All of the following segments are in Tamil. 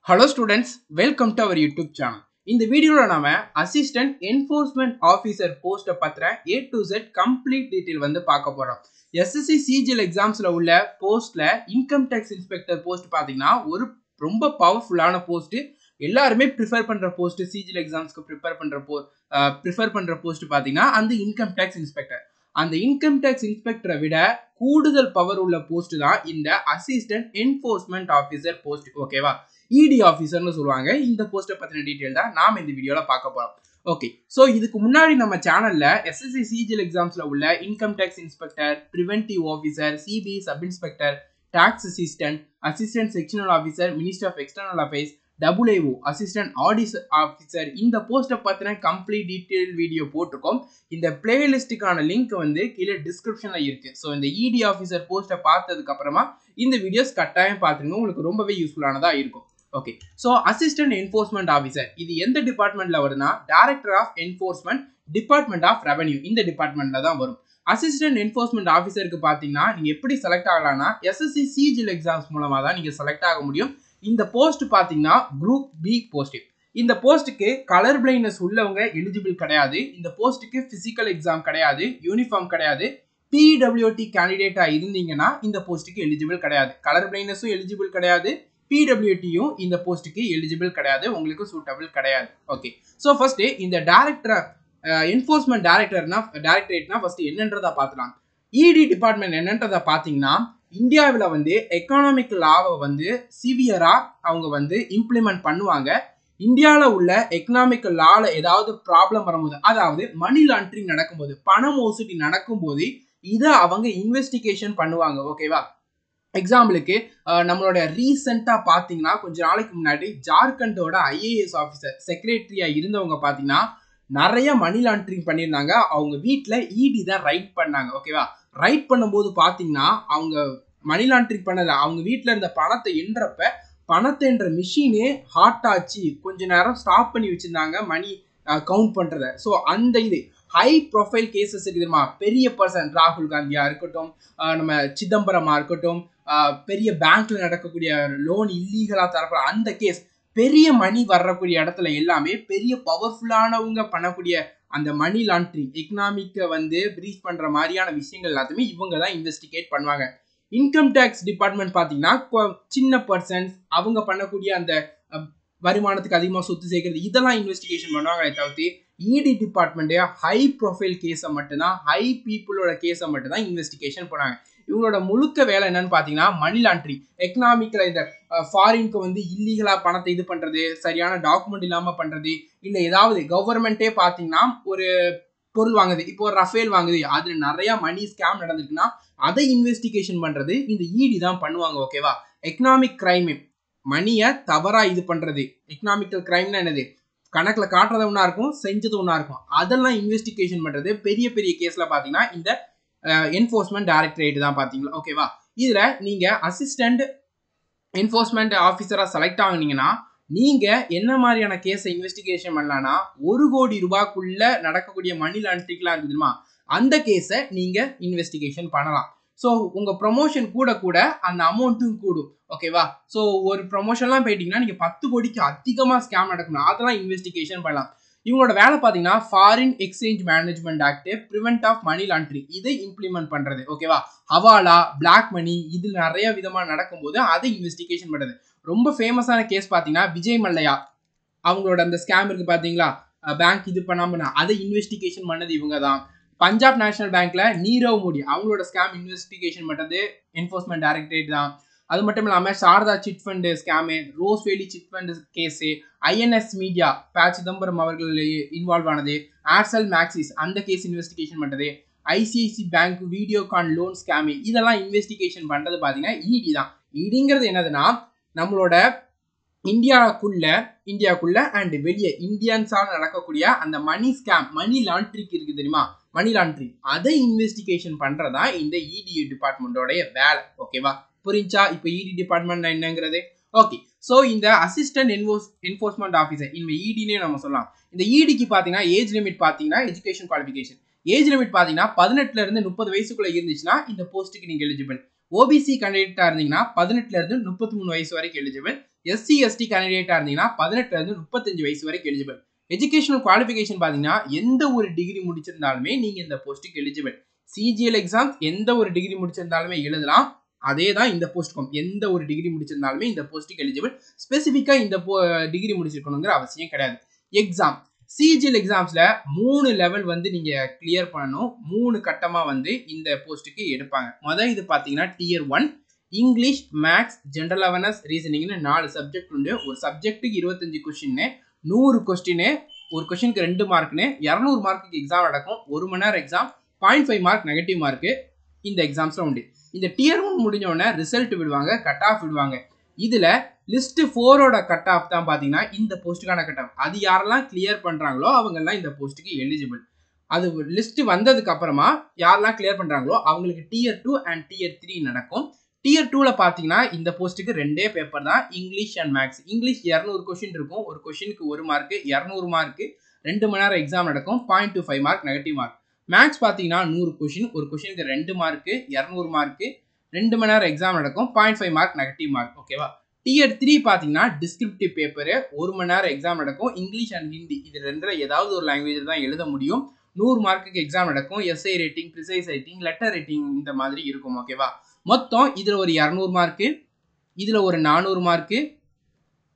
Hello students, welcome to our YouTube channel. In the video நாம assistant enforcement officer post பத்திர A to Z complete detail வந்து பார்க்க போறோம். SSC CGL examsல உள்ள postல income tax inspector post பாத்தீங்கன்னா ஒரு ரொம்ப பவர்ஃபுல்லான போஸ்ட். எல்லாருமே ப்ரிஃபர் பண்ற போஸ்ட் CGL எக்ஸாம்ஸ்க்கு ப்ரிஃபர் பண்ற போஸ்ட் பாத்தீங்கன்னா அந்த இன்கம் டேக்ஸ் இன்ஸ்பெக்டர். அந்த இன்கம் டேக்ஸ் இன்ஸ்பெக்டரை விட கூடுதல் பவர் உள்ள போஸ்ட் தான் இந்த அசிஸ்டன்ட் என்ஃபோர்ஸ்மெண்ட் ஆஃபீஸர் போஸ்ட். ஓகேவா? இடி ஆஃபீஸர்னு சொல்லுவாங்க. இந்த போஸ்ட்டை பத்தின டீடைல் தான் நாம இந்த வீடியோல பார்க்க போறோம். ஓகே, ஸோ இதுக்கு முன்னாடி நம்ம சேனல்ல SSC CGL எக்ஸாம்ஸ்ல உள்ள income tax inspector, preventive officer, CBI sub inspector, tax assistant, assistant sectional officer, minister of external affairs, AAO assistant audit officer, இந்த போஸ்ட்டை பத்தின கம்ப்ளீட் டீடைல் வீடியோ போட்டிருக்கோம். இந்த பிளேலிஸ்டுக்கான லிங்க் வந்து கீழே டிஸ்கிரிப்ஷன்ல இருக்கு. ஸோ இந்த இடி ஆஃபீஸர் போஸ்ட்டை பார்த்ததுக்கு அப்புறமா இந்த வீடியோஸ் கட்டாயம் பார்த்துருங்க, உங்களுக்கு ரொம்பவே யூஸ்ஃபுல்லானதா இருக்கும். Okay, so assistant enforcement officer இது எந்த டிபார்ட்மெண்ட்ல வருதுன்னா director of enforcement, department of revenue, இந்த டிபார்ட்மெண்ட்ல தான் வரும். அசிஸ்டன்ட் என்ஃபோர்ஸ்மெண்ட் ஆஃபீஸருக்கு பார்த்தீங்கன்னா நீங்க எப்படி செலக்ட் ஆகலாம்னா SSC CGL எக்ஸாம்ஸ் மூலமா தான் நீங்க செலக்ட் ஆக முடியும். இந்த போஸ்ட் பாத்தீங்கன்னா குரூப் பி போஸ்ட். இந்த போஸ்ட்டுக்கு கலர் பிளைண்ட்னஸ் உள்ளவங்க எலிஜிபிள் கிடையாது. இந்த போஸ்ட்டுக்கு பிசிக்கல் எக்ஸாம் கிடையாது, யூனிஃபார்ம் கிடையாது. PWT கேண்டிடேட்டா இருந்தீங்கன்னா இந்த போஸ்ட்டுக்கு எலிஜிபிள் கிடையாது. கலர் பிளைண்ட்னஸும் எலிஜிபிள் கிடையாது, PWTயும் இந்த போஸ்ட்டுக்கு எலிஜிபிள் கிடையாது, உங்களுக்கு சூட்டபிள் கிடையாது. ஓகே, ஸோ ஃபர்ஸ்ட் இந்த டைரக்டர் என்ஃபோர்ஸ்மெண்ட் டைரக்டரேட்னா ஃபர்ஸ்ட் என்னன்றதை பார்த்துலாம். இடி டிபார்ட்மெண்ட் என்னன்றதை பார்த்தீங்கன்னா இந்தியாவில் வந்து எக்கனாமிக் லாவை வந்து சிவியரா அவங்க வந்து இம்ப்ளிமெண்ட் பண்ணுவாங்க. இந்தியாவில் உள்ள எக்கனாமிக் லால ஏதாவது ப்ராப்ளம் வரும்போது, அதாவது மணி லாண்டரிங் நடக்கும்போது, பண மோசடி நடக்கும்போது இதை அவங்க இன்வெஸ்டிகேஷன் பண்ணுவாங்க. ஓகேவா? எக்ஸாம்பிளுக்கு நம்மளோட ரீசெண்டா பாத்தீங்கன்னா கொஞ்ச நாளைக்கு முன்னாடி ஜார்க்கண்டோட IAS ஆஃபீஸர் செக்ரட்டரியா இருந்தவங்க பாத்தீங்கன்னா நிறைய மணி லாண்டரிங் பண்ணியிருந்தாங்க. அவங்க வீட்டில் இடி தான் ரைட் பண்ணாங்க. ஓகேவா? ரைட் பண்ணும்போது பாத்தீங்கன்னா அவங்க மணி லாண்டரிங் பண்ணல, அவங்க வீட்டில் இருந்த பணத்தை எண்றப்ப பணத்தை என்ற மிஷினே ஹாட் ஆச்சு, கொஞ்ச நேரம் ஸ்டாப் பண்ணி வச்சிருந்தாங்க மணி கவுண்ட் பண்றத. ஸோ அந்த இது ஹை ப்ரொஃபைல் கேசஸ் இருக்குதுமா, பெரிய பர்சன் ராகுல் காந்தியா இருக்கட்டும், நம்ம சிதம்பரமா இருக்கட்டும், பெரிய பேங்க்ல நடக்கக்கூடிய லோன் இல்லீகலா தரப்பட அந்த கேஸ், பெரிய மணி வரக்கூடிய இடத்துல எல்லாமே பெரிய பவர்ஃபுல்லானவங்க பண்ணக்கூடிய அந்த மணி லாண்டரிங் எக்கனாமிக்கை வந்து பிரீச் பண்ற மாதிரியான விஷயங்கள் எல்லாத்தையுமே இவங்க தான் இன்வெஸ்டிகேட் பண்ணுவாங்க. இன்கம் டேக்ஸ் டிபார்ட்மெண்ட் பார்த்தீங்கன்னா சின்ன பர்சன்ஸ் அவங்க பண்ணக்கூடிய அந்த வருமானத்துக்கு அதிகமாக சொத்து சேர்க்கிறது இதெல்லாம் இன்வெஸ்டிகேஷன் பண்ணுவாங்களே தவிர்த்து இடி டிபார்ட்மெண்ட்டே ஹை ப்ரொஃபைல் கேஸை மட்டும்தான், ஹை பீப்புளோட கேஸை மட்டும்தான் இன்வெஸ்டிகேஷன் பண்ணாங்க. இவங்களோட முழுக்க வேலை என்னன்னு பார்த்தீங்கன்னா மணி லாண்டரிங், எக்கனாமிக்கில் இந்த ஃபாரினுக்கு வந்து இல்லீகலாக பணத்தை இது பண்ணுறது, சரியான டாக்குமெண்ட் இல்லாமல் பண்ணுறது, இல்லை ஏதாவது கவர்மெண்ட்டே பார்த்தீங்கன்னா ஒரு பொருள் வாங்குது, இப்போ ஒரு ரஃபேல் வாங்குது, அதில் நிறைய மணி ஸ்கேம் நடந்திருக்குன்னா அதை இன்வெஸ்டிகேஷன் பண்ணுறது இந்த இடி தான் பண்ணுவாங்க. ஓகேவா? எக்கனாமிக் கிரைம், மணியை தவறாக இது பண்ணுறது. எக்கனாமிக்கல் கிரைம்னா என்னது? கணக்கில் காட்டுறது ஒன்றா இருக்கும், செஞ்சது ஒன்றா இருக்கும். அதெல்லாம் இன்வெஸ்டிகேஷன் பண்ணுறது பெரிய பெரிய கேஸில் பார்த்தீங்கன்னா இந்த என்ஃபோர்ஸ்மெண்ட் டைரக்டரேட் தான். பார்த்தீங்களா? ஓகேவா? இதில் நீங்கள் அசிஸ்டன்ட் என்ஃபோர்ஸ்மெண்ட் ஆஃபீஸராக செலக்ட் ஆகுனீங்கன்னா நீங்கள் என்ன மாதிரியான கேஸை இன்வெஸ்டிகேஷன் பண்ணலான்னா 1 கோடி ரூபாய்க்குள்ள நடக்கக்கூடிய மணி லாண்டரிங்லாம் இருக்குதுமா, அந்த கேஸை நீங்கள் இன்வெஸ்டிகேஷன் பண்ணலாம். ஸோ உங்கள் ப்ரொமோஷன் கூட கூட அந்த அமௌண்ட்டும் கூடும். ஓகேவா? ஸோ ஒரு ப்ரொமோஷன்லாம் போயிட்டீங்கன்னா நீங்கள் 10 கோடிக்கு அதிகமாக ஸ்கேம் நடக்கணும், அதெல்லாம் இன்வெஸ்டிகேஷன் பண்ணலாம். இவங்களோட வேலை பார்த்தீங்கன்னா foreign exchange management act, prevent of money laundering இதை இம்ப்ளிமெண்ட் பண்ணுறது. ஓகேவா? ஹவாலா, பிளாக் மணி இதில் நிறைய விதமாக நடக்கும்போது அதை இன்வெஸ்டிகேஷன் பண்ணுறது. ரொம்ப ஃபேமஸான கேஸ் பார்த்தீங்கன்னா விஜய் மல்லையா, அவங்களோட அந்த ஸ்கேம் இருக்கு பார்த்தீங்களா, பேங்க் இது பண்ணாமல் அதை இன்வெஸ்டிகேஷன் பண்ணது இவங்க தான். பஞ்சாப் நேஷனல் பேங்க்ல நீரவ் மோடி அவங்களோட ஸ்கேம் இன்வெஸ்டிகேஷன் பண்ணுறது என்ஃபோர்ஸ்மெண்ட் டைரக்டரேட் தான். அது மட்டும் இல்லாமல் Saradha chit fund scam, Rose Valley chit fund case, INS media Chidambaram அவர்கள் இன்வால்வ் ஆனது, ஏர்செல் மேக்சிஸ் அந்த கேஸ் இன்வெஸ்டிகேஷன் பண்ணுறது, ICICI bank Videocon loan scam இதெல்லாம் இன்வெஸ்டிகேஷன் பண்ணுறது பார்த்தீங்கன்னா இடி தான். இடிங்கிறது என்னதுன்னா நம்மளோட இந்தியாவுக்குள்ள அண்ட் வெளியே இந்தியன்ஸால் நடக்கக்கூடிய அந்த மணி ஸ்கேம், மணி லாண்டரிங் இருக்கு தெரியுமா, மணி லாண்டரிங் அதை இன்வெஸ்டிகேஷன் பண்றதா இந்த இடி டிபார்ட்மெண்டோடைய வேலை. ஓகேவா? புரிஞ்சா இப்போ இடி டிபார்ட்மெண்ட் என்னங்கிறது? ஓகே, ஸோ இந்த அசிஸ்டன்ட் என்ஃபோர்ஸ்மெண்ட் ஆஃபீஸர் இந்த இடினே நம்ம சொல்லலாம். இந்த இடிக்கு பார்த்தீங்கன்னா ஏஜ் லிமிட் பார்த்தீங்கன்னா எஜுகேஷன் குவாலிஃபிகேஷன் ஏஜ் லிமிட் பார்த்தீங்கன்னா 18ல இருந்து 30 வயசுக்குள்ள இருந்துச்சுன்னா இந்த போஸ்ட்டுக்கு நீங்க எலிஜிபிள். OBC கேண்டிடேட்டா இருந்தீங்கன்னா 18ல இருந்து 33 வயசு வரைக்கும் எலிஜிபிள். எஸ்சி எஸ்டி கேண்டிடேட்டா இருந்தீங்கன்னா 18 இருந்து 35 வயசு வரைக்கும் எலிஜிபிள். எஜுகேஷனல் குவாலிஃபிகேஷன் பாத்தீங்கன்னா எந்த ஒரு டிகிரி முடிச்சிருந்தாலுமே நீங்க இந்த போஸ்ட்டுக்கு எலிஜிபிள். சிஜிஎல் எக்ஸாம் எந்த ஒரு டிகிரி முடிச்சிருந்தாலுமே எழுதலாம். அதே தான் இந்த போஸ்ட்டுக்கும் எந்த ஒரு டிகிரி முடிச்சிருந்தாலுமே இந்த போஸ்ட்டுக்கு எலிஜிபிள். ஸ்பெசிஃபிக்கா இந்த டிகிரி முடிச்சிருக்கணுங்கிற அவசியம் கிடையாது. எக்ஸாம் சிஜிஎல் எக்ஸாம்ஸ்ல 3 லெவல் வந்து நீங்க கிளியர் பண்ணணும். 3 கட்டமா வந்து இந்த போஸ்ட்டுக்கு எடுப்பாங்க. இது பாத்தீங்கன்னா tier 1 English, maths, general awareness, ரீசனிங்னு 4 சப்ஜெக்ட் உண்டு. ஒரு சப்ஜெக்ட்டுக்கு 25 கொஸ்டின், 100 கொஸ்டின், ஒரு கொஸ்டினுக்கு 2 மார்க்னு 200 மார்க்குக்கு எக்ஸாம் நடக்கும். 1 மணி நேரம் எக்ஸாம், 0.5 மார்க் நெகட்டிவ் மார்க் இந்த எக்ஸாம்ஸ்ல உண்டு. இந்த டியர் 1 முடிஞ்ச உடனே ரிசல்ட் விடுவாங்க, கட் ஆஃப் விடுவாங்க. இதுல லிஸ்ட் 4ஓட கட் ஆஃப் தான் பாத்தீங்கன்னா இந்த போஸ்ட்டுக்கான கட் ஆஃப். அது யாரெல்லாம் கிளியர் பண்றாங்களோ அவங்க எல்லாம் இந்த போஸ்ட்டுக்கு எலிஜிபிள். அது லிஸ்ட் வந்ததுக்கு அப்புறமா யாரெல்லாம் கிளியர் பண்றாங்களோ அவங்களுக்கு டியர் 2 அண்ட் டியர் 3 நடக்கும். டியர் 2ல பாத்தீங்கன்னா இந்த போஸ்ட்டுக்கு 2 பேப்பர் தான், English and maths. English 200 question இருக்கும். ஒரு கொஸ்டினுக்கு 1 மார்க், 200 மார்க், 2 மணி நேரம் எக்ஸாம் நடக்கும். 0.25 மார்க் நெகட்டிவ் மார்க். மேக்ஸ் பாத்தீங்கன்னா 100 கொஸ்டின், ஒரு கொஸ்டினுக்கு 2 மார்க், 200 மார்க், 2 மணி நேரம் எக்ஸாம் நடக்கும். 0.5 மார்க் நெகட்டிவ் மார்க். ஓகேவா? டியர் 3 பாத்தீங்கன்னா டிஸ்கிரிப்டிவ் பேப்பர், 1 மணி நேரம் எக்ஸாம் நடக்கும். இங்கிலீஷ் அண்ட் ஹிந்தி இது ரெண்டுல ஏதாவது ஒரு லாங்குவேஜ் தான் எழுத முடியும். 100 மார்க்குக்கு எக்ஸாம் நடக்கும். SI rating, precise rating, letter rating இந்த மாதிரி இருக்கும். ஓகேவா? மொத்தம் இதுல ஒரு 200 மார்க், இதுல ஒரு 400 மார்க்,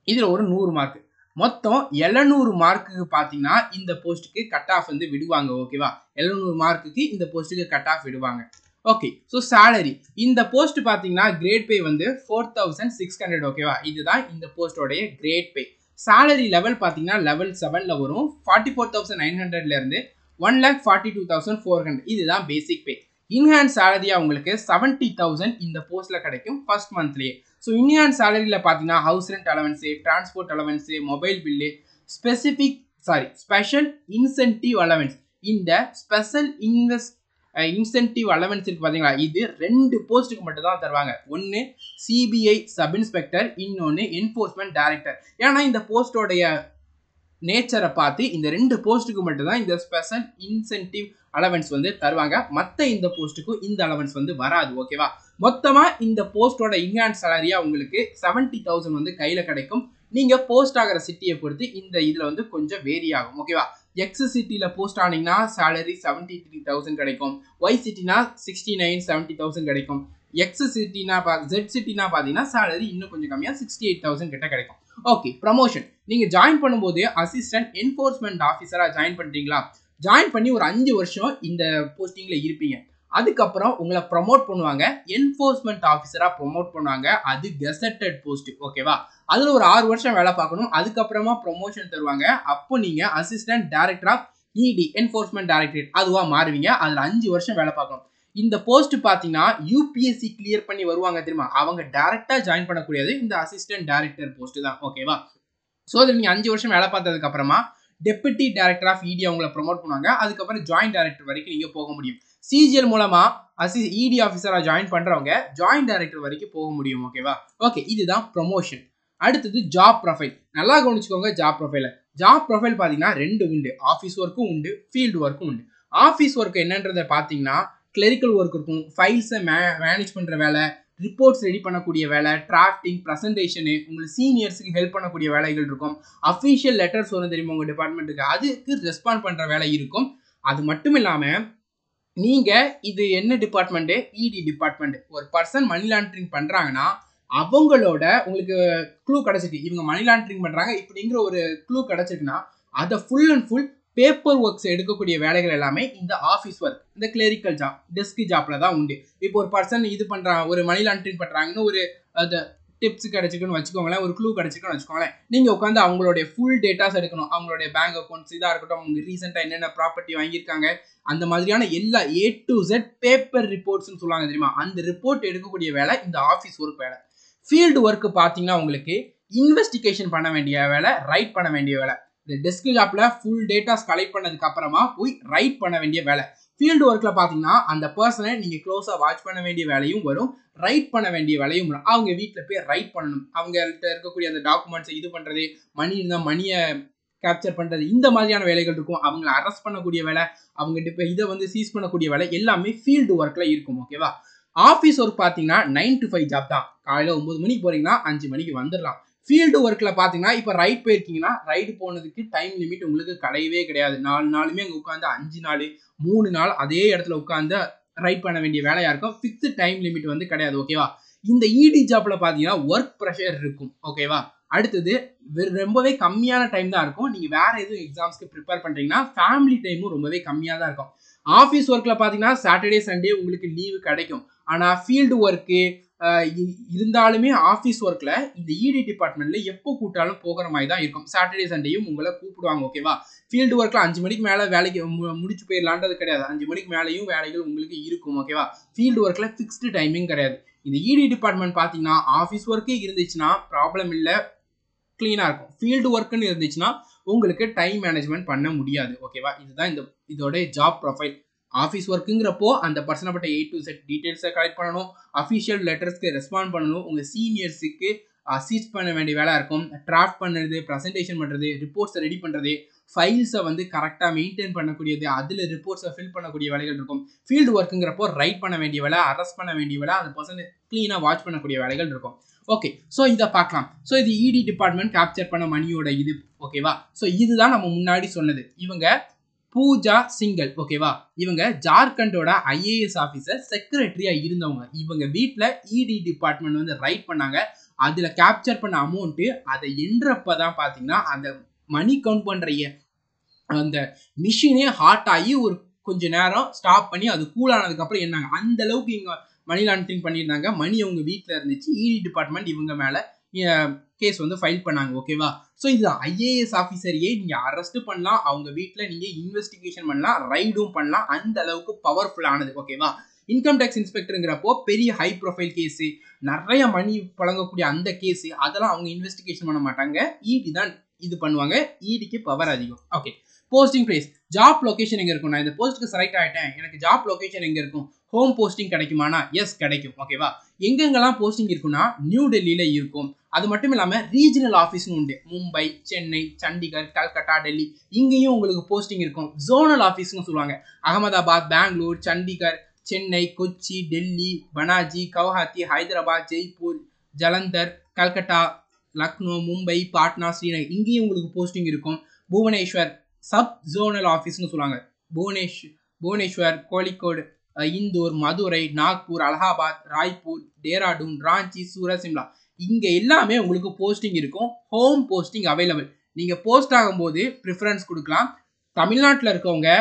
இதுல ஒரு 100 மார்க். மொத்தம் 700 மார்க்குக்கு பாத்தீங்கன்னா இந்த போஸ்ட்டுக்கு கட் ஆஃப் வந்து விடுவாங்க. ஓகேவா? 700 மார்க்குக்கு இந்த போஸ்ட்டுக்கு கட் ஆஃப் விடுவாங்க. ஓகே, ஸோ சேலரி இந்த போஸ்ட் பாத்தீங்கன்னா கிரேட் பே வந்து 4600. ஓகேவா? இதுதான் இந்த போஸ்டோடைய கிரேட் பே. சேலரி லெவல் பாத்தீங்கன்னா லெவல் 7ல வரும். 44,900ல இருந்து 1,42,400 இதுதான் பேசிக் பே. இன்ஹேண்ட் சேலரியா உங்களுக்கு 70,000 இந்த போஸ்ட்ல கிடைக்கும் ஃபர்ஸ்ட் மந்த்லயே. ஸோ இன்ஹேண்ட் சேலரியில பாத்தீங்கன்னா house rent allowance, transport allowance, mobile bill, special incentive allowance. இந்த ஸ்பெஷல் இன்சென்டிவ் அலவன்ஸ் இருக்கு பாத்தீங்களா, இது 2 போஸ்ட்டுக்கு மட்டும் தான் தருவாங்க. ஒன்னு சிபிஐ சப் இன்ஸ்பெக்டர், இன்னொன்னு என்ஃபோர்ஸ்மெண்ட் டைரக்டர். ஏன்னா இந்த போஸ்டோடைய நேச்சரை பார்த்து இந்த 2 போஸ்ட்டுக்கு மட்டும் தான் இந்த ஸ்பெஷல் இன்சென்டிவ் அலவன்ஸ் வந்து தருவாங்க. மற்ற இந்த போஸ்ட்டுக்கும் இந்த அலவன்ஸ் வந்து வராது. ஓகேவா? மொத்தமா இந்த போஸ்டோட இன்ஹேண்ட் சேலரியா உங்களுக்கு 70,000 வந்து கையில கிடைக்கும். நீங்க போஸ்ட் ஆகிற சிட்டியை பொறுத்து இந்த இதுல வந்து கொஞ்சம் வேரி ஆகும். ஓகேவா? எக்ஸ் சிட்டில போஸ்ட் ஆனீங்கன்னா சேலரி 73,000 கிடைக்கும். ஒய் சிட்டினா 69, 70,000 கிடைக்கும். எக்ஸ் சிட்டினா ஜெட் சிட்டினா பாத்தீங்கன்னா சேலரி இன்னும் கொஞ்சம் கம்மியா 68,000 கிட்ட கிடைக்கும். ஓகே, ப்ரமோஷன் நீங்க ஜாயின் பண்ணும்போது அசிஸ்டன்ட் என்ஃபோர்ஸ்மெண்ட் ஆஃபீஸரா ஜாயின் பண்றீங்களா, ஜாயின் பண்ணி ஒரு 5 வருஷம் இந்த போஸ்டிங்ல இருப்பீங்க. அதுக்கப்புறம் உங்களை ப்ரமோட் பண்ணுவாங்க, என்ஃபோர்ஸ்மெண்ட் ஆஃபீஸரா ப்ரமோட் பண்ணுவாங்க. அது கெசட்டட் போஸ்ட். ஓகேவா? அதுல ஒரு 6 வருஷம் வேலை பார்க்கணும். அதுக்கப்புறமா ப்ரமோஷன் தருவாங்க. அப்போ நீங்க அசிஸ்டன்ட் டைரக்டர் ஆஃப் இடி, என்ஃபோர்ஸ்மெண்ட் டைரக்டரேட் அதுவா மாறுவீங்க. அதுல 5 வருஷம் வேலை பார்க்கணும். இந்த போஸ்ட் பாத்தீங்கன்னா யூபிஎஸ்சி கிளியர் பண்ணி வருவாங்க தெரியுமா, அவங்க டைரக்டா ஜாயின் பண்ணக்கூடியது இந்த அசிஸ்டன்ட் டைரக்டர் போஸ்ட் தான். ஓகேவா? சோ அதுல நீங்க 5 வருஷம் வேலை பார்த்ததுக்கு அப்புறமா டெபுட்டி டைரக்டர் ஆஃப் இடி அவங்களை ப்ரமோட் பண்ணுவாங்க. அதுக்கப்புறம் ஜாயின்ட் டைரக்டர் வரைக்கும் நீங்க போக முடியும். சிஜிஎல் மூலமா இடி ஆஃபீஸரா ஜாயின் பண்றவங்க ஜாயின்ட் டைரக்டர் வரைக்கும் போக முடியும். ஓகேவா? ஓகே, இதுதான் ப்ரமோஷன். அடுத்தது ஜாப் ப்ரொஃபைல். நல்லா கவனிச்சுக்கோங்க. ஜாப் ப்ரொஃபைல் பாத்தீங்கன்னா 2 உண்டு. ஆஃபீஸ் ஒர்க்கும் உண்டு, ஃபீல்டு ஒர்க்கும் உண்டு. ஆஃபீஸ் ஒர்க் என்னன்றதை பாத்தீங்கன்னா கிளரிக்கல் ஒர்க் இருக்கும், ஃபைல்ஸை மேனேஜ் பண்ற வேலை, ரிப்போர்ட்ஸ் ரெடி பண்ணக்கூடிய வேலை, டிராஃப்டிங், பிரசன்டேஷனு, உங்களுக்கு சீனியர்ஸுக்கு ஹெல்ப் பண்ணக்கூடிய வேலைகள் இருக்கும். அஃபிஷியல் லெட்டர்ஸ் வரும் தெரியுமா உங்க டிபார்ட்மெண்ட்டுக்கு, அதுக்கு ரெஸ்பாண்ட் பண்ற வேலை இருக்கும். அது மட்டும் இல்லாம நீங்க இது என்ன டிபார்ட்மெண்ட், இடி டிபார்ட்மெண்ட். ஒரு பர்சன் மணி லாண்டரிங் பண்றாங்கன்னா அவங்களோட உங்களுக்கு க்ளூ கிடைச்சிருக்கு, இவங்க மணி லாண்டரிங் பண்றாங்க இப்படிங்கிற ஒரு க்ளூ கிடைச்சிருக்குன்னா அதை full and full paper works எடுக்கக்கூடிய வேலைகள் எல்லாமே இந்த ஆஃபீஸ் ஒர்க், இந்த கிளரிக்கல் ஜாப், டெஸ்க் ஜாப்ல தான் உண்டு. இப்போ ஒரு பர்சன் இது பண்றாங்க, ஒரு மணி லாண்டரிங் பண்றாங்கன்னு ஒரு டிப்ஸ் கிடைச்சிருக்குன்னு வச்சுக்கோங்களேன், ஒரு க்ளூ கிடைச்சிருக்குன்னு வச்சுக்கோங்களேன், நீங்க உட்காந்து அவங்களுடைய ஃபுல் டேட்டாஸ் எடுக்கணும். அவங்களுடைய பேங்க் அக்கௌண்ட்ஸ் இதா இருக்கட்டும், அவங்க ரீசெண்டா என்னென்ன ப்ராப்பர்ட்டி வாங்கியிருக்காங்க, அந்த மாதிரியான எல்லா A to Z பேப்பர் ரிப்போர்ட்ஸ்னு சொல்லுவாங்க தெரியுமா, அந்த ரிப்போர்ட் எடுக்கக்கூடிய வேலை இந்த ஆஃபீஸ் ஒர்க் வேலை. ஃபீல்டு ஒர்க் பாத்தீங்கன்னா உங்களுக்கு இன்வெஸ்டிகேஷன் பண்ண வேண்டிய வேலை, ரைட் பண்ண வேண்டிய வேலை. இந்த டெஸ்க் ஜாப்ல ஃபுல் டேட்டாஸ் கலெக்ட் பண்ணதுக்கு அப்புறமா போய் ரைட் பண்ண வேண்டிய வேலை. ஃபீல்டு ஒர்க்ல பாத்தீங்கன்னா அந்த பர்சனை நீங்க க்ளோஸா வாட்ச் பண்ண வேண்டிய வேலையும் வரும், ரைட் பண்ண வேண்டிய வேலையும் வரும். அவங்க வீட்டில் போய் ரைட் பண்ணணும், அவங்கள்ட்ட இருக்கக்கூடிய அந்த டாக்குமெண்ட்ஸ் இது பண்றது, மணி இருந்தால் மணியை கேப்சர் பண்றது, இந்த மாதிரியான வேலைகள் இருக்கும். அவங்களை அரெஸ்ட் பண்ணக்கூடிய வேலை, அவங்க இதை வந்து சீஸ் பண்ணக்கூடிய வேலை எல்லாமே ஃபீல்டு ஒர்க்ல இருக்கும். ஓகேவா? ஆஃபீஸ் ஒர்க் பார்த்தீங்கன்னா 9 to 5 ஜாப் தான். காலையில் 9 மணிக்கு போறீங்கன்னா 5 மணிக்கு வந்துடலாம். ஃபீல்டு ஒர்க்கில் பார்த்தீங்கன்னா இப்போ ரைட் போயிருக்கீங்கன்னா ரைடு போனதுக்கு டைம் லிமிட் உங்களுக்கு கிடையவே கிடையாது. 4 நாளுமே அங்கே உட்காந்து 5 நாள் 3 நாள் அதே இடத்துல உட்காந்து ரைட் பண்ண வேண்டிய வேலையாக இருக்கும். ஃபிக்ஸ்டு டைம் லிமிட் வந்து கிடையாது. ஓகேவா? இந்த இடி ஜாப்பில் பார்த்தீங்கன்னா ஒர்க் ப்ரெஷர் இருக்கும். ஓகேவா? அடுத்தது ரொம்பவே கம்மியான டைம் தான் இருக்கும். நீங்கள் வேற எதுவும் எக்ஸாம்ஸ்க்கு ப்ரிப்பேர் பண்ணுறீங்கன்னா ஃபேமிலி டைமும் ரொம்பவே கம்மியாக தான் இருக்கும். ஆஃபீஸ் ஒர்க்கில் பார்த்தீங்கன்னா சாட்டர்டே சண்டே உங்களுக்கு லீவு கிடைக்கும். ஆனால் ஃபீல்டு ஒர்க்கு இருந்தாலுமே ஆஃபீஸ் ஒர்க்கில் இந்த இடி டிபார்ட்மெண்ட்டில் எப்போ கூப்பிட்டாலும் போகிற மாதிரி தான் இருக்கும். சாட்டர்டே சண்டேயும் உங்களை கூப்பிடுவாங்க. ஓகேவா? ஃபீல்டு ஒர்க்கில் 5 மணிக்கு மேலே வேலைக்கு முடிச்சு போயிடலான்றது கிடையாது. 5 மணிக்கு மேலேயும் வேலைகள் உங்களுக்கு இருக்கும். ஓகேவா? ஃபீல்டு ஒர்க்கில் ஃபிக்ஸ்டு டைமிங் கிடையாது. இந்த இடி டிபார்ட்மெண்ட் பார்த்தீங்கன்னா ஆஃபீஸ் ஒர்க்கே இருந்துச்சுன்னா ப்ராப்ளம் இல்லை, க்ளீனாக இருக்கும். ஃபீல்டு ஒர்க்குன்னு இருந்துச்சுன்னா உங்களுக்கு டைம் மேனேஜ்மெண்ட் பண்ண முடியாது. ஓகேவா? இதுதான் இதோட ஜாப் ப்ரொஃபைல். ஆஃபீஸ் ஒர்க்குங்கிறப்போ அந்த பர்சனப்பட்ட A to Z டீட்டெயில்ஸை கலெக்ட் பண்ணணும், அஃபிஷியல் லெட்டர்ஸ்க்கு ரெஸ்பாண்ட் பண்ணணும், உங்கள் சீனியர்ஸுக்கு அசிஸ்ட் பண்ண வேண்டிய வேலை இருக்கும், டிராஃப்ட் பண்ணுறது, ப்ரெசன்டேஷன் பண்ணுறது, ரிப்போர்ட்ஸை ரெடி பண்ணுறது, ஃபைல்ஸை வந்து கரெக்டாக மெயின்டைன் பண்ணக்கூடியது, அதில் ரிப்போர்ட்ஸை ஃபில் பண்ணக்கூடிய வேலைகள் இருக்கும். ஃபீல்டு ஒர்க்குங்கிறப்போ ரைட் பண்ண வேண்டிய வேலை, அரெஸ்ட் பண்ண வேண்டிய வேலை, அந்த பர்சனை க்ளீனாக வாட்ச் பண்ணக்கூடிய வேலைகள் இருக்கும். ஓகே, ஸோ இதை பார்க்கலாம். ஸோ இது இடி டிபார்ட்மெண்ட் கேப்சர் பண்ண மணியோட இது. ஓகேவா? ஸோ இதுதான் நம்ம முன்னாடி சொன்னது. இவங்க பூஜா சிங்கல். ஓகேவா? இவங்க ஜார்க்கண்டோட IAS ஆஃபீஸர் செக்ரட்டரியா இருந்தவங்க. இவங்க வீட்டில் இடி டிபார்ட்மெண்ட் வந்து ரைட் பண்ணாங்க. அதில் கேப்சர் பண்ண அமௌண்ட்டு அதை எண்றப்ப தான் பார்த்தீங்கன்னா அந்த மணி கவுண்ட் பண்ணுற அந்த மிஷினே ஹாட் ஆகி ஒரு கொஞ்ச நேரம் ஸ்டாப் பண்ணி அது கூல் ஆனதுக்கப்புறம் என்னாங்க அந்த அளவுக்கு இவங்க மணி லாண்டரிங் பண்ணியிருந்தாங்க. மணி அவங்க வீட்டில் இருந்துச்சு. இடி டிபார்ட்மெண்ட் இவங்க மேலே கேஸ் வந்து ஃபைல் பண்ணாங்க. ஓகேவா? ஸோ இது IAS ஆஃபீஸரையே நீங்கள் அரெஸ்ட் பண்ணலாம், அவங்க வீட்டில் நீங்கள் இன்வெஸ்டிகேஷன் பண்ணலாம், ரைடும் பண்ணலாம். அந்த அளவுக்கு பவர்ஃபுல்லானது. ஓகேவா? இன்கம் டேக்ஸ் இன்ஸ்பெக்டருங்கிறப்போ பெரிய ஹை ப்ரொஃபைல் கேஸு, நிறைய மணி வழங்கக்கூடிய அந்த கேஸு, அதெல்லாம் அவங்க இன்வெஸ்டிகேஷன் பண்ண மாட்டாங்க. இடி தான் இது பண்ணுவாங்க. இடிக்கு பவர் அதிகம். Okay, posting place, job location எங்கே இருக்கும்? நான் இந்த போஸ்ட்டுக்கு செலக்ட் ஆகிட்டேன், எனக்கு ஜாப் லொகேஷன் எங்கே இருக்கும்? ஹோம் போஸ்டிங் கிடைக்குமானா எஸ் கிடைக்கும். ஓகேவா? எங்கெங்கெல்லாம் போஸ்டிங் இருக்குன்னா நியூ டெல்லியில் இருக்கும். அது மட்டும் இல்லாமல் ரீஜனல் ஆஃபீஸ்னு உண்டு. மும்பை, சென்னை, சண்டிகர், கல்கட்டா, டெல்லி, இங்கேயும் உங்களுக்கு போஸ்டிங் இருக்கும். ஜோனல் ஆஃபீஸ்னு சொல்லுவாங்க. அகமதாபாத், பெங்களூர், சண்டிகர், சென்னை, கொச்சி, டெல்லி, பனாஜி, கவுஹாத்தி, ஹைதராபாத், ஜெய்ப்பூர், ஜலந்தர், கல்கட்டா, லக்னோ, மும்பை, பாட்னா, ஸ்ரீநகர், இங்கேயும் உங்களுக்கு போஸ்டிங் இருக்கும். புவனேஸ்வர் சப் ஜோனல் ஆஃபீஸ்னு சொல்லுவாங்க. புவனேஸ்வர், கோழிக்கோடு, இந்தூர், மதுரை, நாக்பூர், அலகாபாத், ராய்ப்பூர், டேராடூன், ராஞ்சி, சூரத், சிம்லா, இங்க எல்லாமே உங்களுக்கு போஸ்டிங் இருக்கும். Home posting available. நீங்க போஸ்ட் ஆகும்போது ப்ரிஃபரன்ஸ் கொடுக்கலாம். தமிழ்நாட்டில் இருக்கவங்க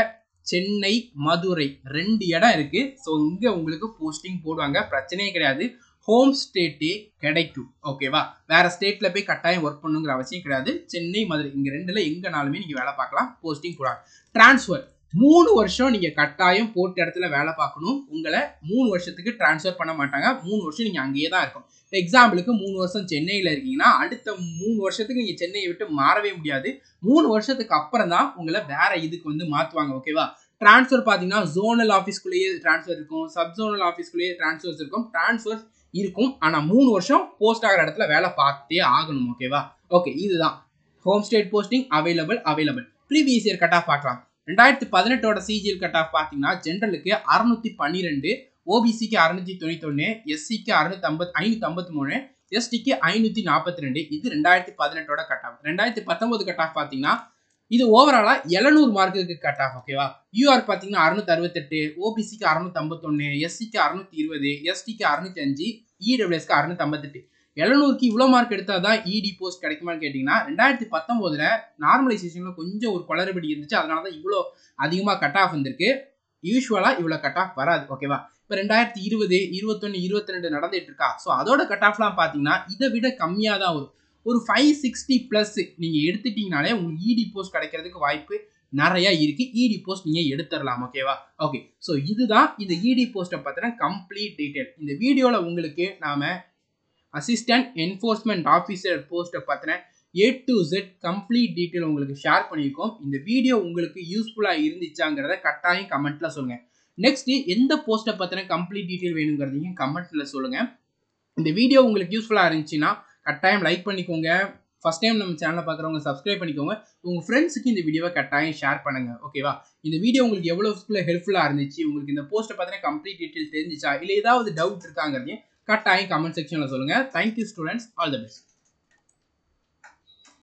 சென்னை, மதுரை 2 இடம் இருக்கு. ஸோ இங்க உங்களுக்கு போஸ்டிங் போடுவாங்க, பிரச்சனையே கிடையாது. ஹோம் ஸ்டேட்டே கிடைக்கும். ஓகேவா? வேற ஸ்டேட்ல போய் கட்டாயம் ஒர்க் பண்ணுங்கிற அவசியம் கிடையாது. சென்னை, மதுரை இங்க 2ல எங்கனாலுமே நீங்க வேலை பார்க்கலாம். போஸ்டிங் போடுவாங்க. டிரான்ஸ்ஃபர் 3 வருஷம் நீங்க கட்டாயம் போட்ட இடத்துல வேலை பார்க்கணும். உங்களை 3 வருஷத்துக்கு டிரான்ஸ்ஃபர் பண்ண மாட்டாங்க. 3 வருஷம் நீங்க அங்கேயே தான் இருக்கும். எக்ஸாம்பிளுக்கு 3 வருஷம் சென்னையில் இருக்கீங்கன்னா அடுத்த 3 வருஷத்துக்கு நீங்க சென்னையை விட்டு மாறவே முடியாது. 3 வருஷத்துக்கு அப்புறம் தான் உங்களை வேற இதுக்கு வந்து மாற்றுவாங்க. ஓகேவா? டிரான்ஸ்ஃபர் பார்த்தீங்கன்னா ஜோனல் ஆஃபீஸ்க்குள்ளேயே டிரான்ஸ்ஃபர் இருக்கும், சப் ஜோனல் ஆஃபீஸ்க்குள்ளேயே டிரான்ஸ்ஃபர்ஸ் இருக்கும். டிரான்ஸ்ஃபர்ஸ் இருக்கும், ஆனால் 3 வருஷம் போஸ்ட் ஆகிற இடத்துல வேலை பார்த்தே ஆகணும். ஓகேவா? ஓகே, இதுதான் home state posting available. Previous year cut off பார்க்கலாம். 2018ஓட சிஜிஎல் கட் ஆஃப் பார்த்தீங்கன்னா ஜென்ரலுக்கு 612, ஓபிசிக்கு 691, எஸ்சிக்கு 553, எஸ்டிக்கு 542. இது 2018ஓட கட் ஆஃப். 2019 கட் ஆஃப் பார்த்தீங்கன்னா இது ஓவராலா 700 மார்க்குக்கு கட் ஆஃப். ஓகேவா? யூஆர் பார்த்தீங்கன்னா 668, ஓபிசிக்கு 651, எஸ்சிக்கு 620, எஸ்டிக்கு 605, இடபிள்யூஎஸ்க்கு 658. 700க்கு இவ்வளோ மார்க் எடுத்தால் தான் இடி போஸ்ட் கிடைக்குமான்னு கேட்டிங்கன்னா 2019ல் நார்மலைசேஷனில் கொஞ்சம் ஒரு குளறுபடி இருந்துச்சு. அதனால தான் இவ்வளோ அதிகமாக கட் ஆஃப் வந்திருக்கு. யூஸ்வலாக இவ்வளோ கட் ஆஃப் வராது. ஓகேவா? இப்போ 2020, 21, 22 நடந்துட்டு இருக்கா. ஸோ அதோட கட் ஆஃப்லாம் பார்த்தீங்கன்னா இதை விட கம்மியாக தான் வரும். ஒரு 560+ நீங்கள் எடுத்துட்டீங்கனாலே உங்களுக்கு இடி போஸ்ட் கிடைக்கிறதுக்கு வாய்ப்பு நிறையா இருக்குது. இடி போஸ்ட் நீங்கள் எடுத்துடலாம். ஓகேவா? ஓகே, ஸோ இதுதான் இந்த இடி போஸ்ட்டை பற்றின கம்ப்ளீட் டீட்டெயில். இந்த வீடியோவில் உங்களுக்கு நாம் அசிஸ்டன்ட் என்ஃபோர்ஸ்மெண்ட் ஆஃபீஸர் போஸ்ட்டை பற்றின A to Z complete detail உங்களுக்கு ஷேர் பண்ணியிருக்கோம். இந்த வீடியோ உங்களுக்கு யூஸ்ஃபுல்லாக இருந்துச்சாங்கிறத கட்டாயம் கமெண்ட்டில் சொல்லுங்கள். நெக்ஸ்ட் எந்த போஸ்ட்டை பற்றின கம்ப்ளீட் டீட்டெயில் வேணுங்கிறதையும் கமெண்ட்டில் சொல்லுங்கள். இந்த வீடியோ உங்களுக்கு யூஸ்ஃபுல்லாக இருந்துச்சுன்னா கட்டாயம் லைக் பண்ணிக்கோங்க. ஃபர்ஸ்ட் டைம் நம்ம சேனலை பார்க்குறவங்க சப்ஸ்கிரைப் பண்ணிக்கோங்க. உங்கள் ஃப்ரெண்ட்ஸுக்கு இந்த வீடியோவை கட்டாயம் ஷேர் பண்ணுங்கள். ஓகேவா? இந்த வீடியோ உங்களுக்கு எவ்வளோ ஹெல்ப்ஃபுல்லாக இருந்துச்சு, உங்களுக்கு இந்த போஸ்ட்டை பற்றின கம்ப்ளீட் டீட்டெயில் தெரிஞ்சிச்சா, இல்லை ஏதாவது டவுட் இருக்காங்கிறதையும் கட்டாயம் கமெண்ட் செக்ஷனில் சொல்லுங்கள். Thank you students, all the best.